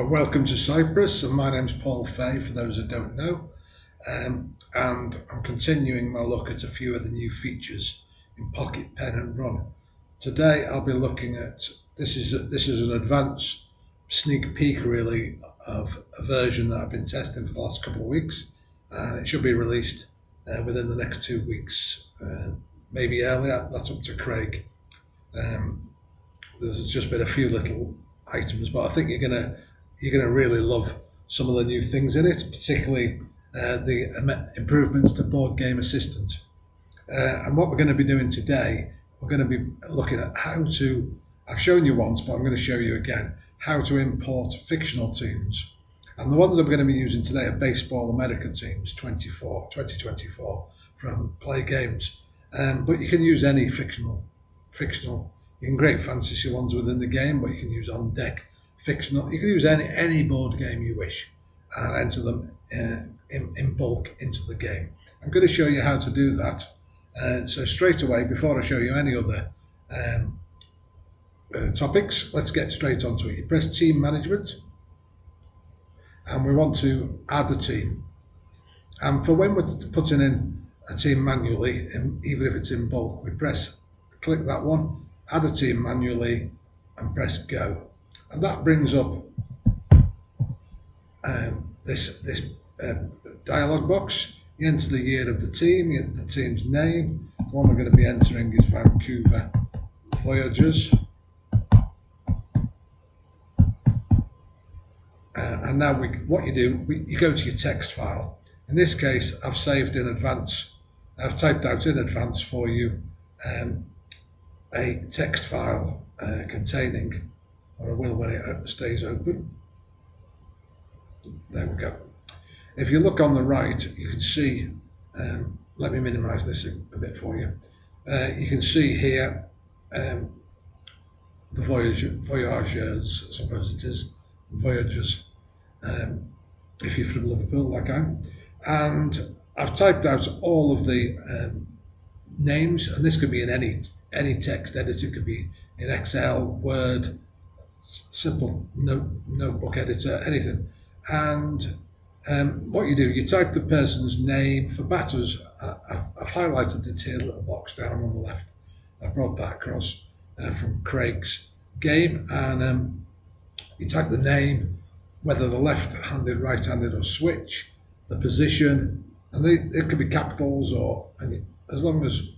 Welcome to Cyprus, and my name's Paul Fay, for those that don't know. And I'm continuing my look at a few of the new features in Pocket Pen and Run. Today I'll be looking at, this is an advanced sneak peek really of a version that I've been testing for the last couple of weeks, and it should be released within the next 2 weeks, maybe earlier. That's up to Craig. There's just been a few little items, but I think you're gonna really love some of the new things in it, particularly the improvements to Boardgame Assistant. And what we're going to be doing today, we're going to be looking at how to, I've shown you once, but I'm going to show you again, how to import fictional teams. And the ones I'm going to be using today are Baseball America teams 2024 from Plaay Games. But you can use any fictional. You can create fantasy ones within the game, but you can use on deck fictional. You can use any board game you wish and enter them in bulk into the game. I'm going to show you how to do that. So straight away, before I show you any other topics, let's get straight onto it. You press Team Management, and we want to add a team. And for when we're putting in a team manually, even if it's in bulk, we click that one, add a team manually, and press Go. And that brings up this dialog box. You enter the year of the team, the team's name. The one we're going to be entering is Vancouver Voyagers. And now what you do, you go to your text file. In this case, I've saved in advance. I've typed out in advance for you a text file containing, or I will when it stays open. There we go. If you look on the right, you can see, let me minimize this a bit for you. You can see here the Voyagers, I suppose it is, Voyagers, if you're from Liverpool like I am. And I've typed out all of the names, and this could be in any text editor. It could be in Excel, Word, simple notebook editor, anything. And what you do, you type the person's name. For batters, I've highlighted the tier little box down on the left. I brought that across from Craig's game, and you type the name, whether the left-handed, right-handed, or switch, the position, and it could be capitals, as long as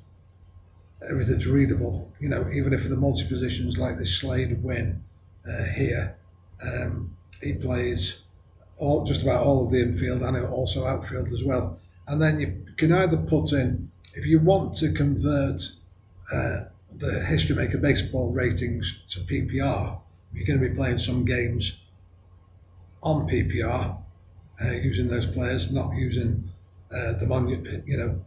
everything's readable, even if the multi-positions like this Slade Win here, he plays just about all of the infield and also outfield as well. And then you can either put in, if you want to convert the History Maker baseball ratings to PPR, you're going to be playing some games on PPR using those players, not using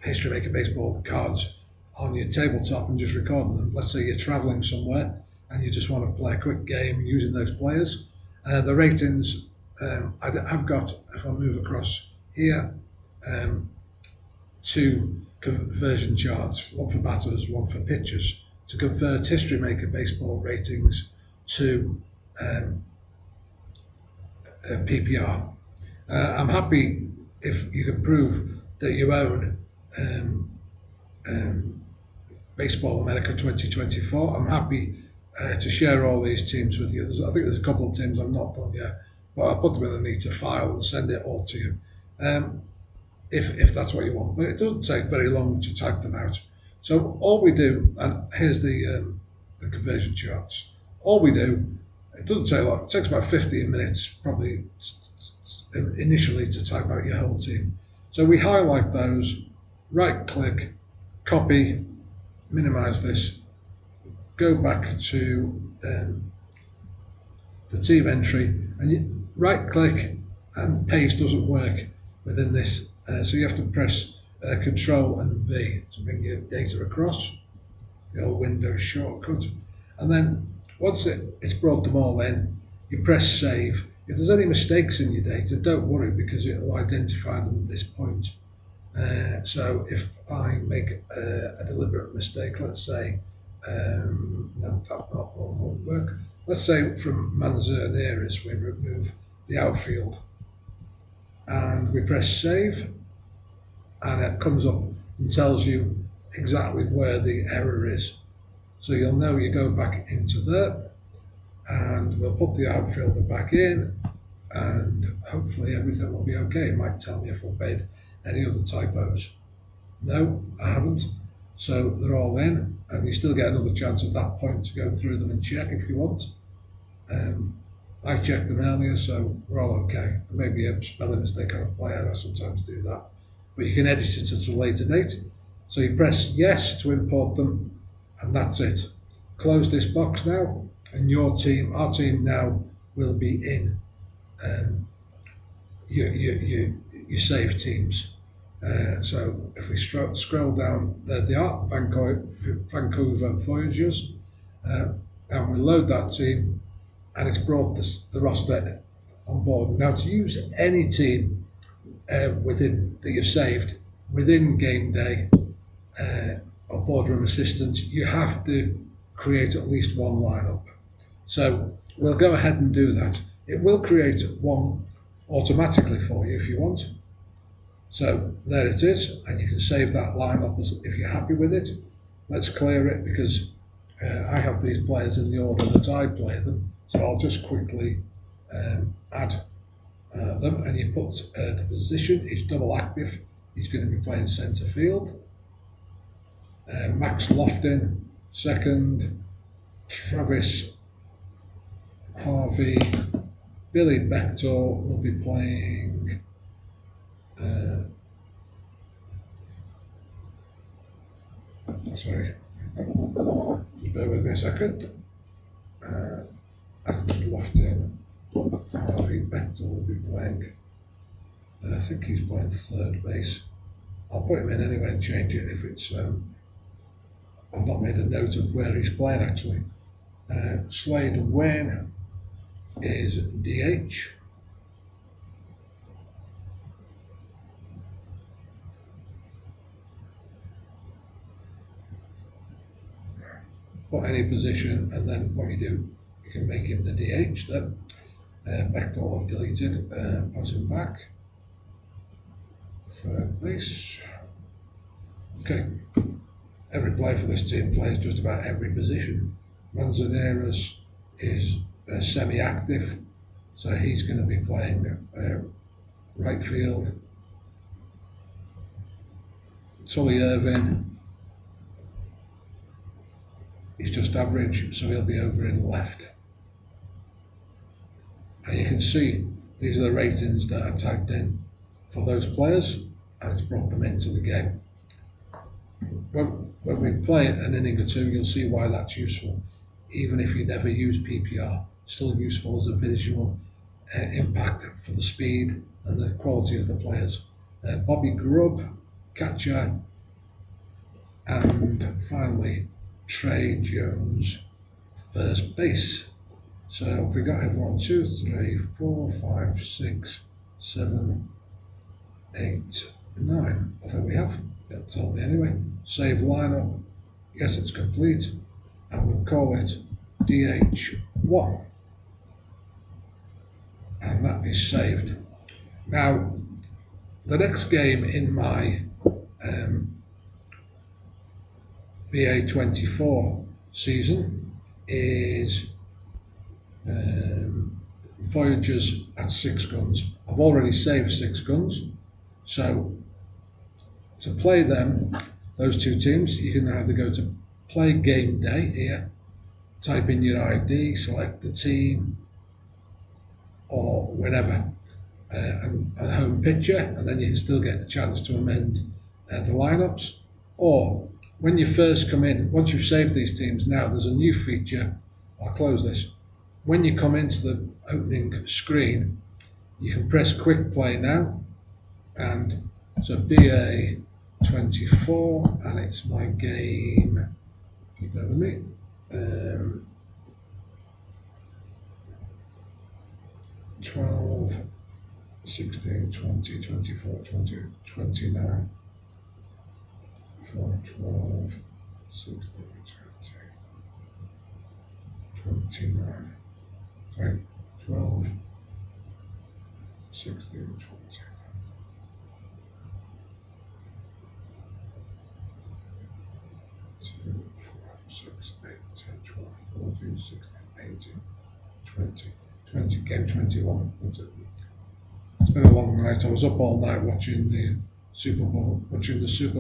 History Maker baseball cards on your tabletop and just recording them. Let's say you're traveling somewhere and you just want to play a quick game using those players. The ratings, I've got, if I move across here, 2 conversion charts, one for batters, one for pitchers, to convert History Maker baseball ratings to PPR. I'm happy if you can prove that you own Baseball America 2024. I'm happy to share all these teams with you. I think there's a couple of teams I've not done yet, but I'll put them in a neater file and send it all to you, if that's what you want. But it doesn't take very long to type them out. So all we do, and here's the conversion charts. All we do, it doesn't take long. It takes about 15 minutes, probably initially, to type out your whole team. So we highlight those, right-click, copy, minimize this, go back to the team entry, and you right-click, and paste doesn't work within this, so you have to press Control and V to bring your data across, the old Windows shortcut. And then once it's brought them all in, you press Save. If there's any mistakes in your data, don't worry, because it will identify them at this point. So if I make a deliberate mistake, let's say, no, that won't work. Let's say from Manzanares we remove the outfield. And we press save, and it comes up and tells you exactly where the error is. So you'll know you go back into there, and we'll put the outfielder back in, and hopefully everything will be okay. It might tell me if I've made any other typos. No, I haven't. So they're all in, and you still get another chance at that point to go through them and check if you want. I checked them earlier, so we're all okay. There may be a spelling mistake on a player, I sometimes do that. But you can edit it at a later date. So you press yes to import them, and that's it. Close this box now, and your team, our team now, will be in your save teams. So if we scroll down, there they are, Vancouver Voyagers, and we load that team, and it's brought the roster on board. Now, to use any team within that you've saved within game day or Boardroom Assistant, you have to create at least one lineup. So we'll go ahead and do that. It will create one automatically for you if you want. So there it is, and you can save that lineup if you're happy with it. Let's clear it because I have these players in the order that I play them. So I'll just quickly add them, and you put the position. He's double active. He's going to be playing centre field. Max Lofton, second. Travis Harvey. Billy Bechtel will be playing sorry, just bear with me a second. Lofton, Harvey Bechtel will be playing. I think he's playing third base. I'll put him in anyway and change it if it's. I've not made a note of where he's playing actually. Slade Wayne is DH. Put any position, and then what you do, you can make him the DH then. Bechtel I've deleted, pass him back. Third base. Okay. Every player for this team plays just about every position. Manzanares is semi-active, so he's going to be playing right field. Tully Irvin, he's just average, so he'll be over in left. And you can see these are the ratings that are typed in for those players, and it's brought them into the game. When we play an inning or two, you'll see why that's useful. Even if you never use PPR, still useful as a visual impact for the speed and the quality of the players. Bobby Grubb, catcher, and finally Trey Jones, first base. So if we got everyone 2, 3, 4, 5, 6, 7, 8, 9. I think we have. It'll tell me anyway. Save lineup. Yes, it's complete. And we'll call it DH1. And that is saved. Now, the next game in my BA24 season is Voyagers at 6 guns. I've already saved 6 guns. So to play them, those two teams, you can either go to Play Game Day here, type in your ID, select the team, or whenever, and a home picture, and then you can still get the chance to amend the lineups. Or when you first come in, once you've saved these teams now, there's a new feature. I'll close this. When you come into the opening screen, you can press Quick Play now, and so BA24, and it's my game, keep that with me, 12, 16, 20, 24, 20, 29, 4, 12, 16, 20, 29, sorry, 12, 16, 20. 2, 4, 6, 8, 10, 12, 14, 16, 18, 20. 20, game 21. That's it. It's been a long night. I was up all night watching the Super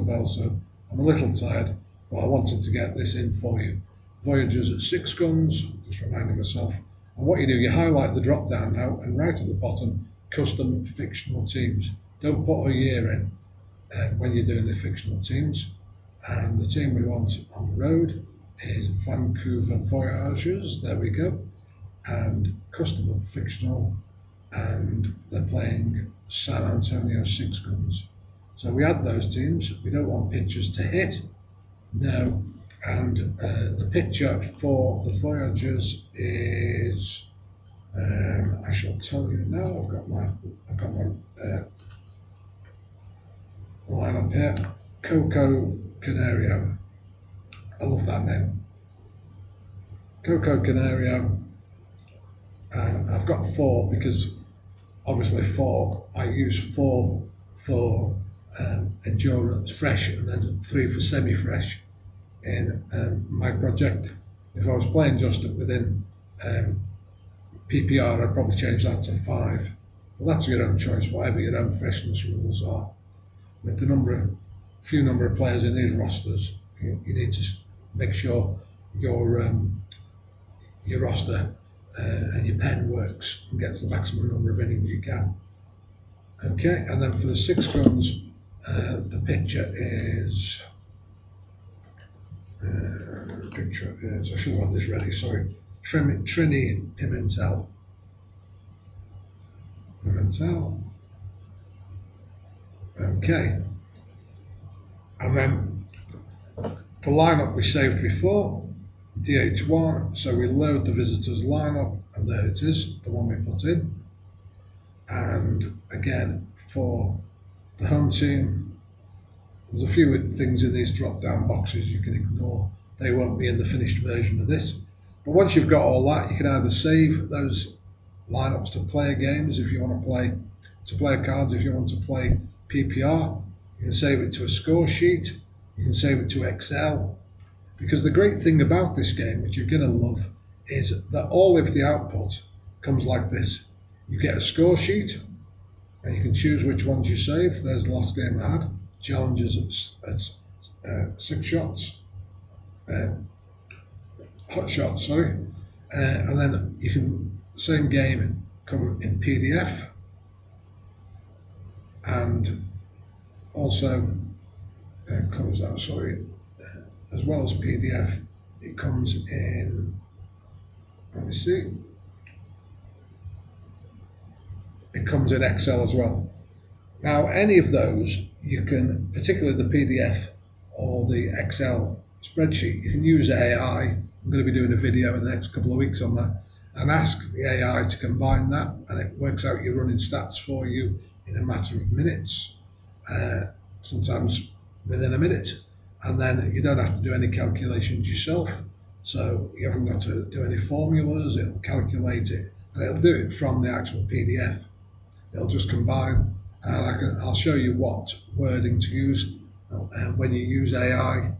Bowl, so I'm a little tired, but I wanted to get this in for you. Voyagers at 6 guns, just reminding myself. And what you do, you highlight the drop down now, and right at the bottom, custom fictional teams. Don't put a year in when you're doing the fictional teams. And the team we want on the road is Vancouver Voyagers. There we go. And custom fictional, and they're playing San Antonio 6 guns. So we add those teams. We don't want pitchers to hit. No. And the pitcher for the Voyagers is, I shall tell you now. I've got my line up here. Coco Canario. I love that name. Coco Canario. And I've got 4 because obviously 4, I use 4 for endurance fresh, and then 3 for semi-fresh in my project. If I was playing just within PPR, I'd probably change that to 5. But that's your own choice, whatever your own freshness rules are. With the few number of players in these rosters, you need to make sure your roster and your pen works and gets the maximum number of innings you can. Okay, and then for the 6 guns, the pitcher is. I should have this ready. Sorry, Trini Pimentel. Okay, and then the lineup we saved before. DH1, so we load the visitors lineup, and there it is, the one we put in. And again, for the home team, there's a few things in these drop down boxes you can ignore. They won't be in the finished version of this. But once you've got all that, you can either save those lineups to player games if you want to play to player cards. If you want to play PPR, you can save it to a score sheet, you can save it to Excel. Because the great thing about this game, which you're going to love, is that all of the output comes like this. You get a score sheet, and you can choose which ones you save. There's the last game I had. Challenges at 6 shots. Hot shots, sorry. And then you can, same game, come in PDF. And also, close that, sorry. As well as PDF, it comes in, let me see, it comes in Excel as well. Now, any of those, you can, particularly the PDF or the Excel spreadsheet, you can use AI. I'm going to be doing a video in the next couple of weeks on that, and ask the AI to combine that, and it works out your running stats for you in a matter of minutes, sometimes within a minute. And then you don't have to do any calculations yourself. So you haven't got to do any formulas, it'll calculate it, and it'll do it from the actual PDF. It'll just combine, and I'll show you what wording to use when you use AI.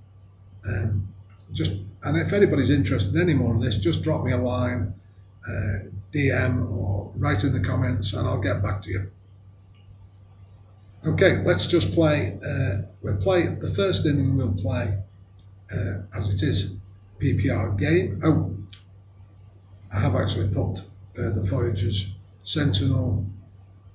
And if anybody's interested in any more of this, just drop me a line, DM, or write in the comments, and I'll get back to you. Okay, let's just play. We'll play the first inning. We'll play as it is, PPR game. Oh, I have actually put the Voyagers Sentinel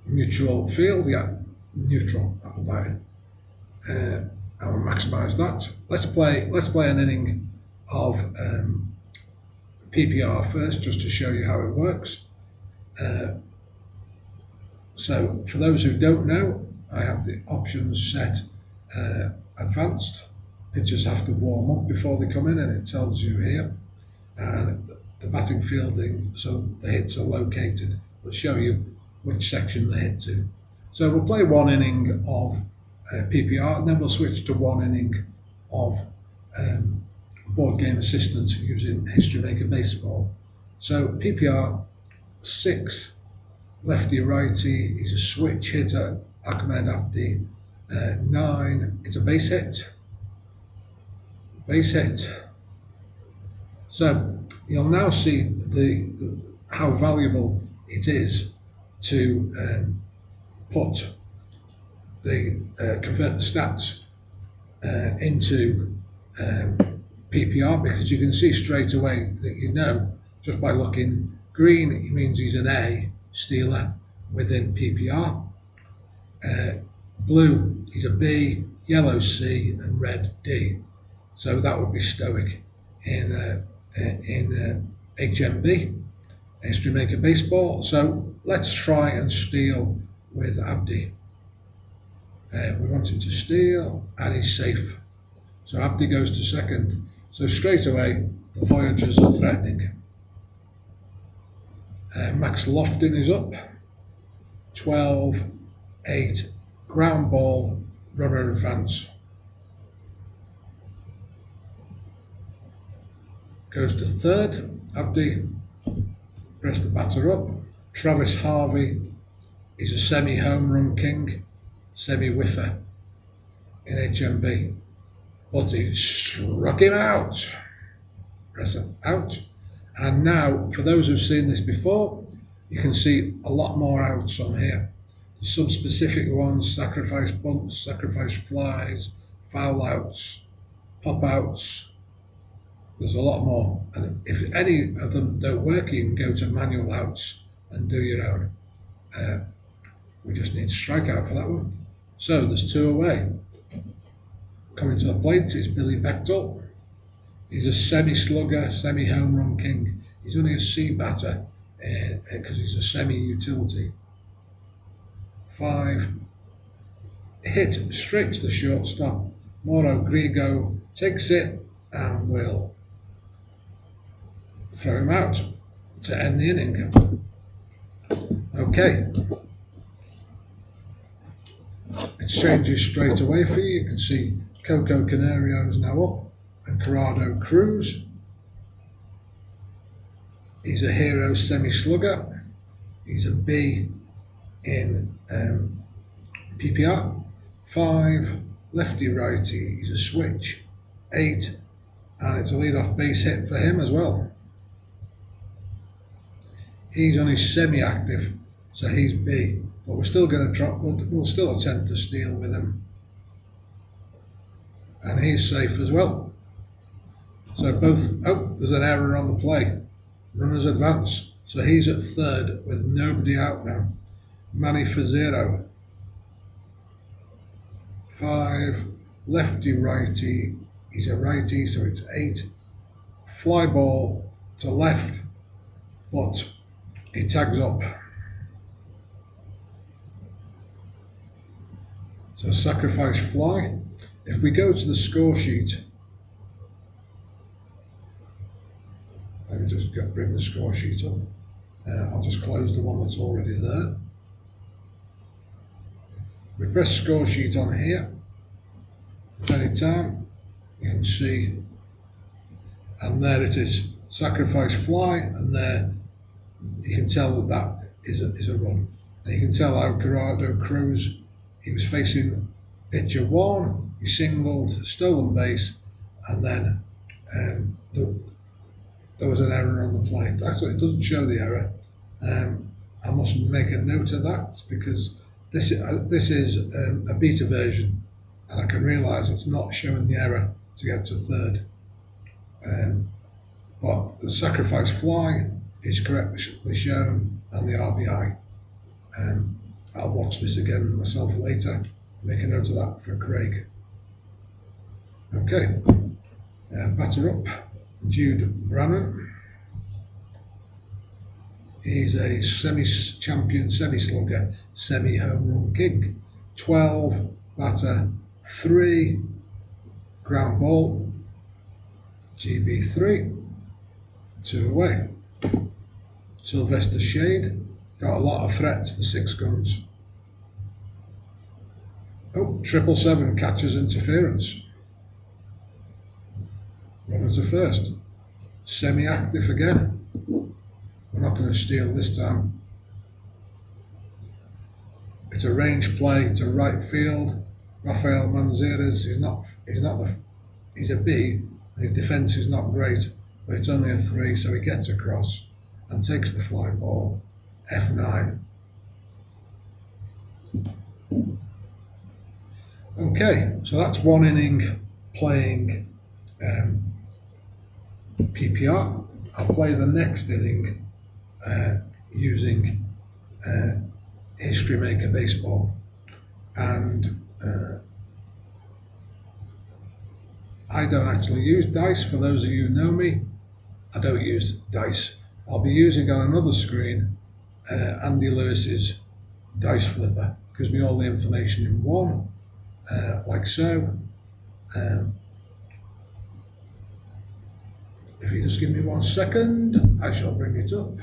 Mutual Field. Yeah, neutral. I put that in. I will maximise that. Let's play an inning of PPR first, just to show you how it works. So, for those who don't know, I have the options set advanced. Pitchers have to warm up before they come in, and it tells you here. And the batting fielding, so the hits are located. It'll show you which section they hit to. So we'll play 1 inning of PPR, and then we'll switch to 1 inning of Boardgame Assistant using History Maker Baseball. So PPR 6 lefty righty, he's a switch hitter, Ahmed Abdi. 9, it's a base hit. Base hit. So you'll now see how valuable it is to convert the stats into PPR, because you can see straight away that you know just by looking. Green, it means he's an A stealer within PPR. Blue, he's a B, yellow C, and red D. So that would be Stoic in HMB, History Maker Baseball. So let's try and steal with Abdi. We want him to steal, and he's safe. So Abdi goes to second. So straight away, the Voyagers are threatening. Max Lofton is up. 12, 8, ground ball, runner advance. Goes to third. Abdi, press the batter up. Travis Harvey is a semi-home run king, semi-whiffer in HMB. But he struck him out. Press it out. And now, for those who've seen this before, you can see a lot more outs on here. There's some specific ones: sacrifice bunts, sacrifice flies, foul outs, pop outs. There's a lot more. And if any of them don't work, you can go to manual outs and do your own. We just need strikeout for that one. So there's 2 away. Coming to the plate is Billy Bechtel. He's a semi-slugger, semi-home run king. He's only a C batter because he's a semi-utility. 5. Hit straight to the shortstop. Mauro Grigo takes it and will throw him out to end the inning. Okay. It changes straight away for you. You can see Coco Canario is now up, and Corrado Cruz. He's a hero semi-slugger. He's a B in PPR. 5, lefty-righty. He's a switch. 8, and it's a lead-off base hit for him as well. He's only semi-active, so he's B. But we're still going to drop. We'll still attempt to steal with him, and he's safe as well. So both. Oh, there's an error on the play. Runners advance. So he's at third with nobody out now. Manny Fazero. 5, lefty righty. He's a righty, so it's 8. Fly ball to left, but he tags up. So sacrifice fly. If we go to the score sheet, let me just bring the score sheet up. I'll just close the one that's already there. We press score sheet on here. At any time, you can see, and there it is. Sacrifice fly, and there you can tell that is a run. And you can tell how Corrado Cruz, he was facing pitcher 1, he singled, stolen base, and then there was an error on the plate. Actually, it doesn't show the error. I must make a note of that because this is a beta version, and I can realise it's not showing the error to get to third. But the sacrifice fly is correctly shown, and the RBI. I'll watch this again myself later. Make a note of that for Craig. Okay, batter up, Jude Brannan. He's a semi-champion, semi-slugger, semi-home run king. 12, batter, 3, ground ball, GB3, 2 away. Sylvester Shade, got a lot of threats, the 6 guns. Oh, 777 catches interference. Runner to first. Semi-active again. We're not going to steal this time. It's a range play to right field. Rafael Manzarek he's a B. His defence is not great, but it's only a 3, so he gets across and takes the fly ball. F9. Okay, so that's 1 inning playing PPR. I'll play the next inning using History Maker Baseball, and I don't actually use dice. For those of you who know me, I don't use dice. I'll be using on another screen Andy Lewis's dice flipper, gives me all the information in one, like so. If you just give me 1 second, I shall bring it up.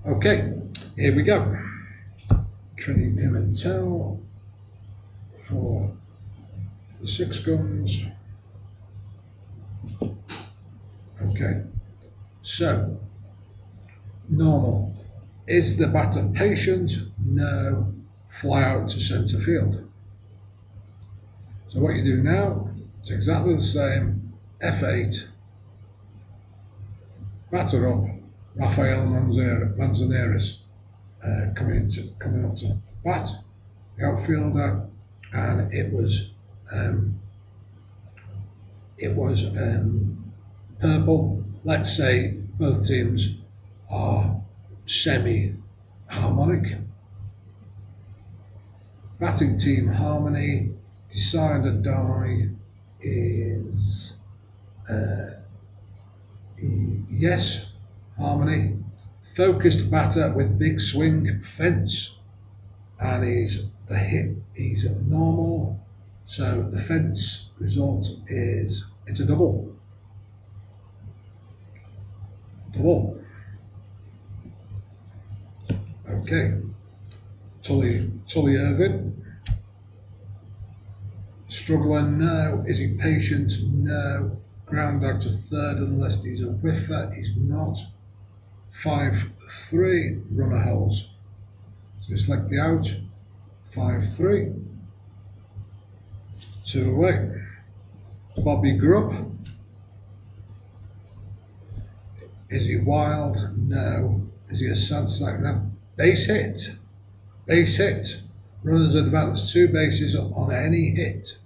Okay, here we go. Trini Pimentel for the 6 guns. Okay, so normal. Is the batter patient? No. Fly out to centre field. So what you do now, it's exactly the same. F8. Batter up. Rafael Manzarek coming up to bat, the outfielder, and it was purple. Let's say both teams are semi-harmonic. Batting team harmony, decide or die is yes, harmony. Focused batter with big swing, fence, and he's normal. So the fence result is it's a double. Okay. Tully Irvin. Struggling? No. Is he patient? No. Ground out to third unless he's a whiffer. He's not. 5-3. Runner holds. So select the out. 5-3. 2 away. Bobby Grubb. Is he wild? No. Is he a sad sack? No. Base hit. Base hit. Runners advance 2 bases on any hit.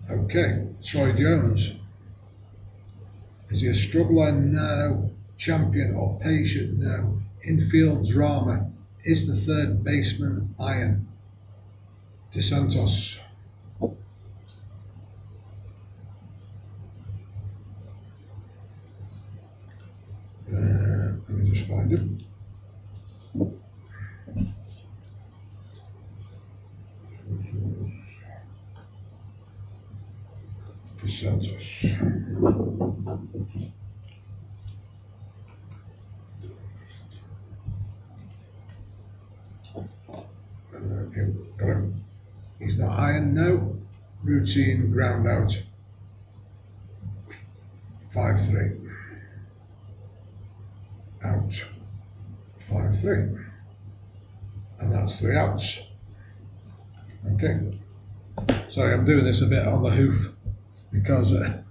Okay. Troy Jones. Is he a struggler? No. Champion or patient? No. Infield drama. Is the third baseman iron? DeSantos. Let me just find him. DeSantos. Got him. He's not iron, no. Routine ground out. 5-3. Out. 5-3. And that's 3 outs. Okay. Sorry, I'm doing this a bit on the hoof because I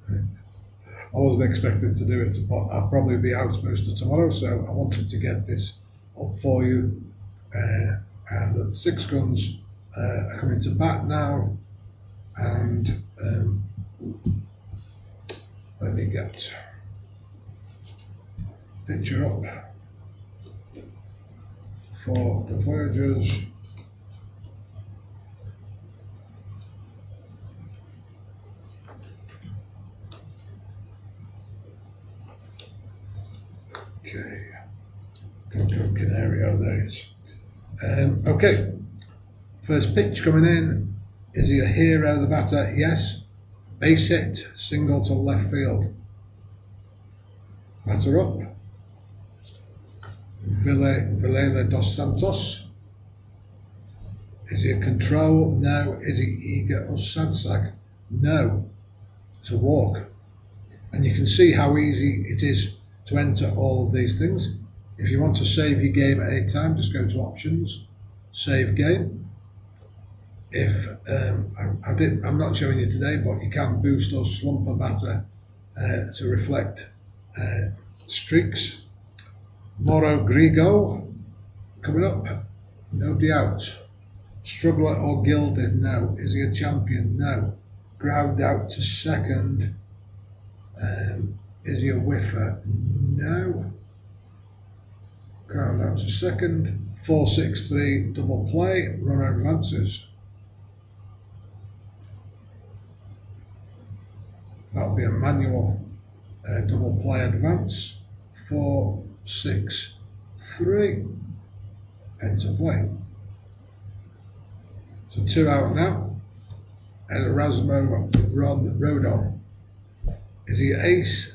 wasn't expecting to do it, but I'll probably be out most of tomorrow, so I wanted to get this up for you. And the 6 guns are coming to bat now, and let me get picture up for the Voyagers. Okay, go Canario, there he is. Okay, first pitch coming in. Is he a hero, the batter? Yes. Base hit, single to left field. Batter up. Villela dos Santos. Is he a control? No. Is he eager or sad sack? No. To walk. And you can see how easy it is to enter all of these things. If you want to save your game at any time, just go to options, save game. If I'm not showing you today, but you can boost or slump a batter to reflect streaks. Moro Grigo coming up, no doubt. Struggler or gilded? No. Is he a champion? No. Ground out to second. Is he a whiffer? No. Ground out to second. 4-6-3 double play. Runner advances. That'll be a manual double play advance. 4-6-3. Enter play. So 2 out now. And Erasmo Rodon. Is he ace,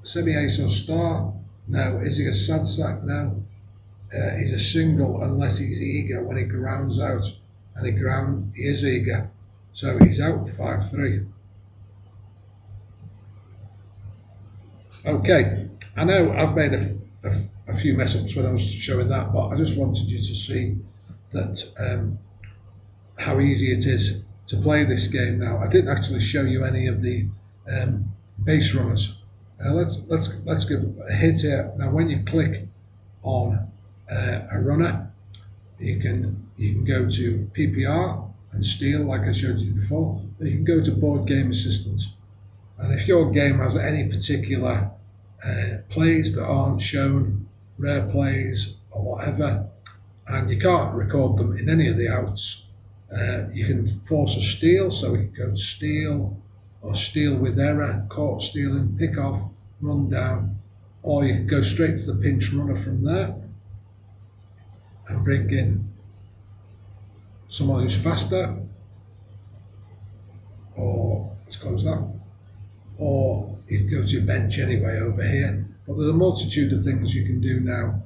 semi-ace or star? No. Is he a sad sack? No. He's a single unless he's eager when he grounds out. And he is eager. So he's out 5-3. Okay. I know I've made a few mess ups when I was showing that, but I just wanted you to see that how easy it is to play this game now. I didn't actually show you any of the base runners. Let's give a hit here. Now, when you click on a runner, you can go to PPR and steal, like I showed you before. You can go to Boardgame Assistant, and if your game has any particular plays that aren't shown, rare plays or whatever, and you can't record them in any of the outs, you can force a steal, so we can go to steal or steal with error, caught stealing, pick off, run down, or you can go straight to the pinch runner from there and bring in someone who's faster, or let's close that, or you can go to your bench anyway over here. But there's a multitude of things you can do now.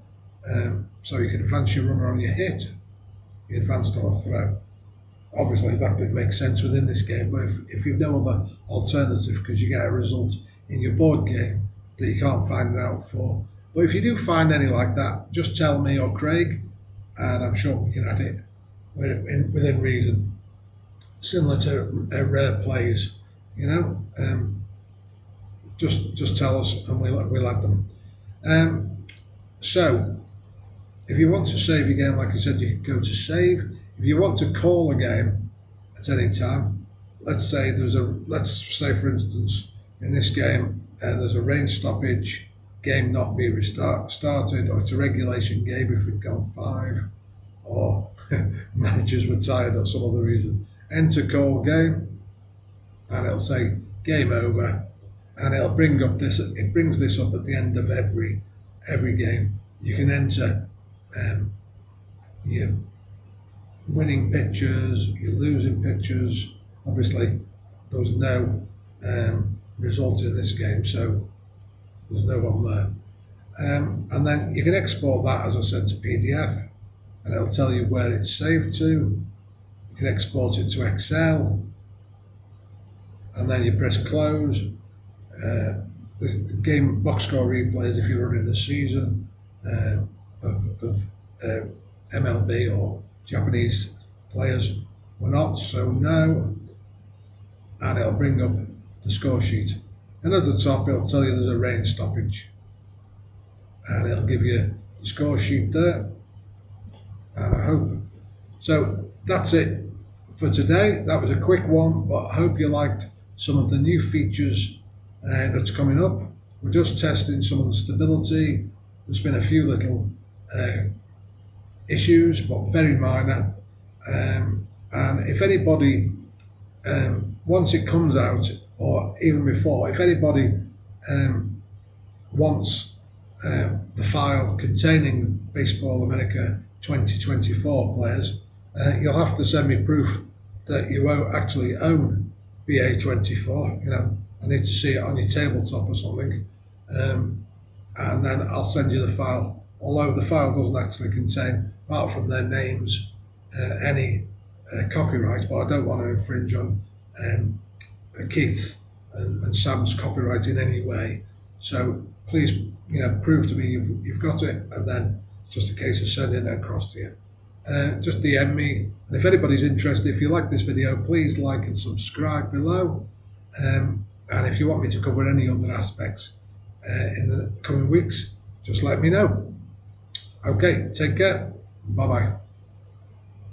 So you can advance your runner on your hit, you advanced on a throw. Obviously that didn't make sense within this game, but if you've no other alternative, because you get a result in your board game that you can't find an out for. But if you do find any like that, just tell me or Craig, and I'm sure we can add it within reason. Similar to rare plays, you know. Just tell us and we'll add them. So if you want to save your game, like I said, you can go to save. If you want to call a game at any time, let's say for instance in this game there's a rain stoppage, game not be started, or it's a regulation game if we've gone 5, or managers were tired or some other reason. Enter call game, and it'll say game over, and it'll bring up this. It brings this up at the end of every game. You can enter your winning pictures, your losing pictures. Obviously, there was no result in this game, so there's no one there. And then you can export that, as I said, to PDF, and it'll tell you where it's saved to. You can export it to Excel, and then you press close. The game box score replays if you're running a season of MLB or Japanese players. We're not, so no. And it'll bring up the score sheet. And at the top, it'll tell you there's a rain stoppage. And it'll give you the score sheet there. And I hope. So that's it for today. That was a quick one, but I hope you liked some of the new features that's coming up. We're just testing some of the stability. There's been a few little issues, but very minor. And if anybody, once it comes out, or even before, if anybody wants the file containing Baseball America 2024 players, you'll have to send me proof that you actually own BA24. You know, I need to see it on your tabletop or something, and then I'll send you the file. Although the file doesn't actually contain, apart from their names any copyright, but I don't want to infringe on Keith's and Sam's copyright in any way. So please, prove to me you've got it, and then it's just a case of sending it across to you. Just DM me, and if anybody's interested, if you like this video, please like and subscribe below. And if you want me to cover any other aspects in the coming weeks, just let me know. Okay, take care. Bye bye.